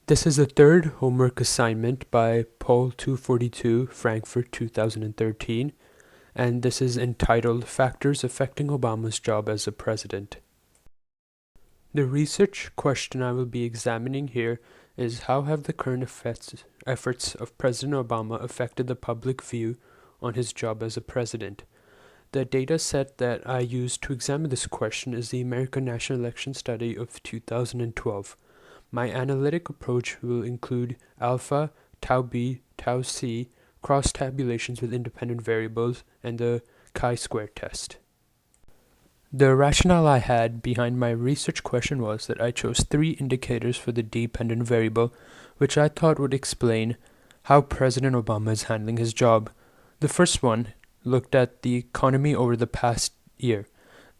This is the third homework assignment by POL242Frankfurt2013, and this is entitled Factors Affecting Obama's Job as a President. The research question I will be examining here is how have the current efforts of President Obama affected the public view on his job as a president. The data set that I used to examine this question is the American National Election Study of 2012. My analytic approach will include alpha, tau b, tau c, cross-tabulations with independent variables, and the chi-square test. The rationale I had behind my research question was that I chose 3 indicators for the dependent variable, which I thought would explain how President Obama is handling his job. The first one looked at the economy over the past year.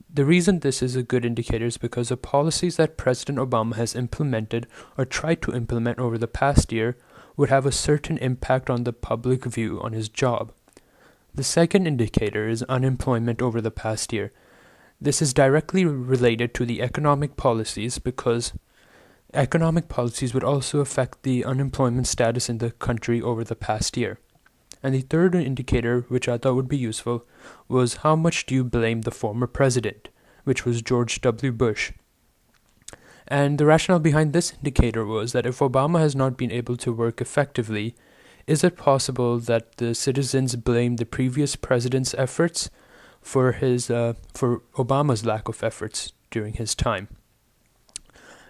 The reason this is a good indicator is because the policies that President Obama has implemented or tried to implement over the past year would have a certain impact on the public view on his job. The second indicator is unemployment over the past year. This is directly related to the economic policies because economic policies would also affect the unemployment status in the country over the past year. And the third indicator, which I thought would be useful, was how much do you blame the former president, which was George W. Bush. And the rationale behind this indicator was that if Obama has not been able to work effectively, is it possible that the citizens blame the previous president's efforts for Obama's lack of efforts during his time?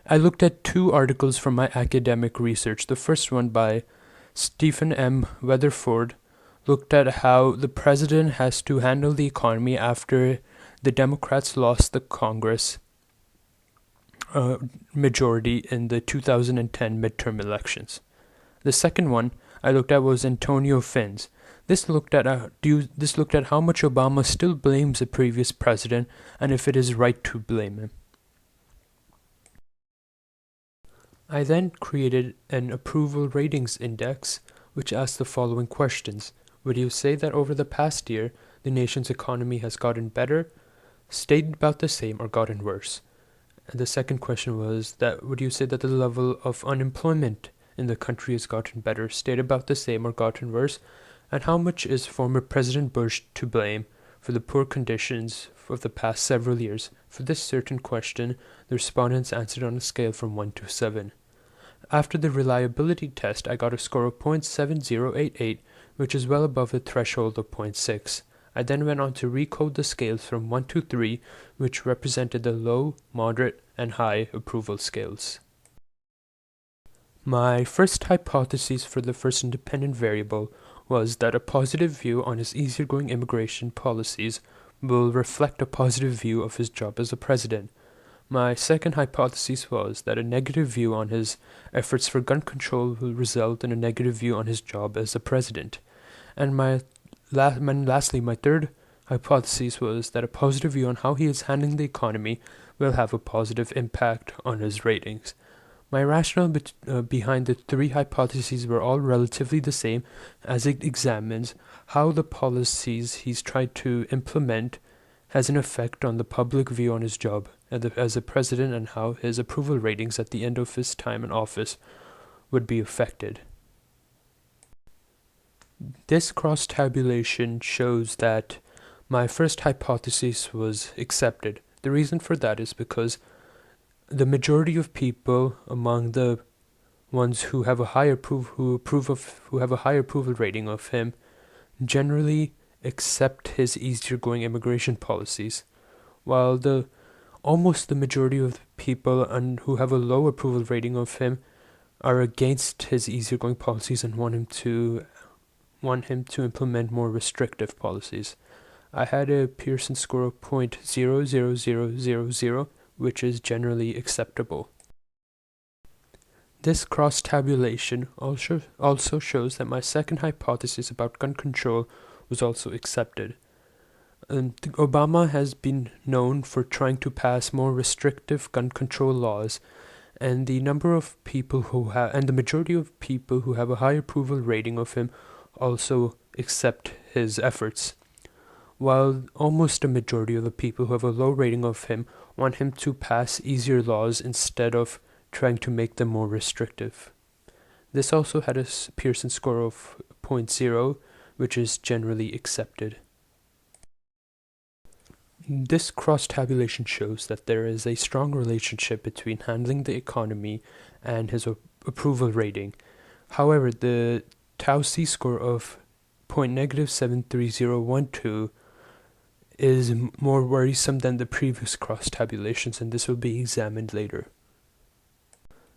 I looked at 2 articles from my academic research. The first one by Stephen M. Weatherford looked at how the president has to handle the economy after the Democrats lost the Congress majority in the 2010 midterm elections. The second one I looked at was Antonio Finn's. This looked at how much Obama still blames the previous president and if it is right to blame him. I then created an approval ratings index, which asked the following questions. Would you say that over the past year, the nation's economy has gotten better, stayed about the same, or gotten worse? And the second question was that would you say that the level of unemployment in the country has gotten better, stayed about the same, or gotten worse? And how much is former President Bush to blame for the poor conditions of the past several years? For this certain question, the respondents answered on a scale from 1 to 7. After the reliability test, I got a score of 0.7088, which is well above the threshold of 0.6. I then went on to recode the scales from 1 to 3, which represented the low, moderate, and high approval scales. My first hypothesis for the first independent variable was that a positive view on his easygoing immigration policies will reflect a positive view of his job as a president. My second hypothesis was that a negative view on his efforts for gun control will result in a negative view on his job as a president. And lastly, my third hypothesis was that a positive view on how he is handling the economy will have a positive impact on his ratings. My rationale behind the 3 hypotheses were all relatively the same, as it examines how the policies he's tried to implement has an effect on the public view on his job as a president and how his approval ratings at the end of his time in office would be affected. This cross-tabulation shows that my first hypothesis was accepted. The reason for that is because the majority of people among the ones who have a high approval rating of him generally accept his easier-going immigration policies, while almost the majority of people who have a low approval rating of him are against his easier-going policies and want him to implement more restrictive policies. I had a Pearson score of 0.00000, which is generally acceptable. This cross-tabulation also shows that my second hypothesis about gun control was also accepted. Obama has been known for trying to pass more restrictive gun control laws, and the majority of people who have a high approval rating of him also accept his efforts, while almost a majority of the people who have a low rating of him want him to pass easier laws instead of trying to make them more restrictive. This also had a Pearson score of 0.0, which is generally accepted. This cross-tabulation shows that there is a strong relationship between handling the economy and his approval rating. However, the tau C score of .-73012 is more worrisome than the previous cross-tabulations, and this will be examined later.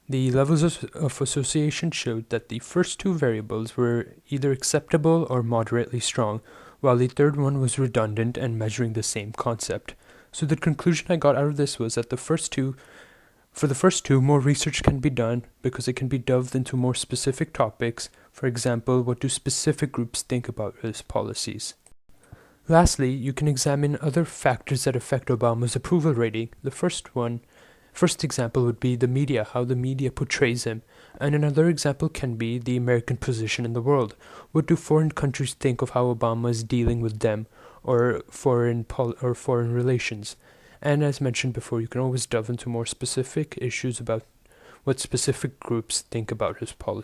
The levels of association showed that the first two variables were either acceptable or moderately strong, while the third one was redundant and measuring the same concept. So the conclusion I got out of this was that for the first two, more research can be done because it can be delved into more specific topics. For example, what do specific groups think about his policies? Lastly, you can examine other factors that affect Obama's approval rating. The first example would be the media, how the media portrays him. And another example can be the American position in the world. What do foreign countries think of how Obama is dealing with them, or foreign relations? And as mentioned before, you can always delve into more specific issues about what specific groups think about his policy.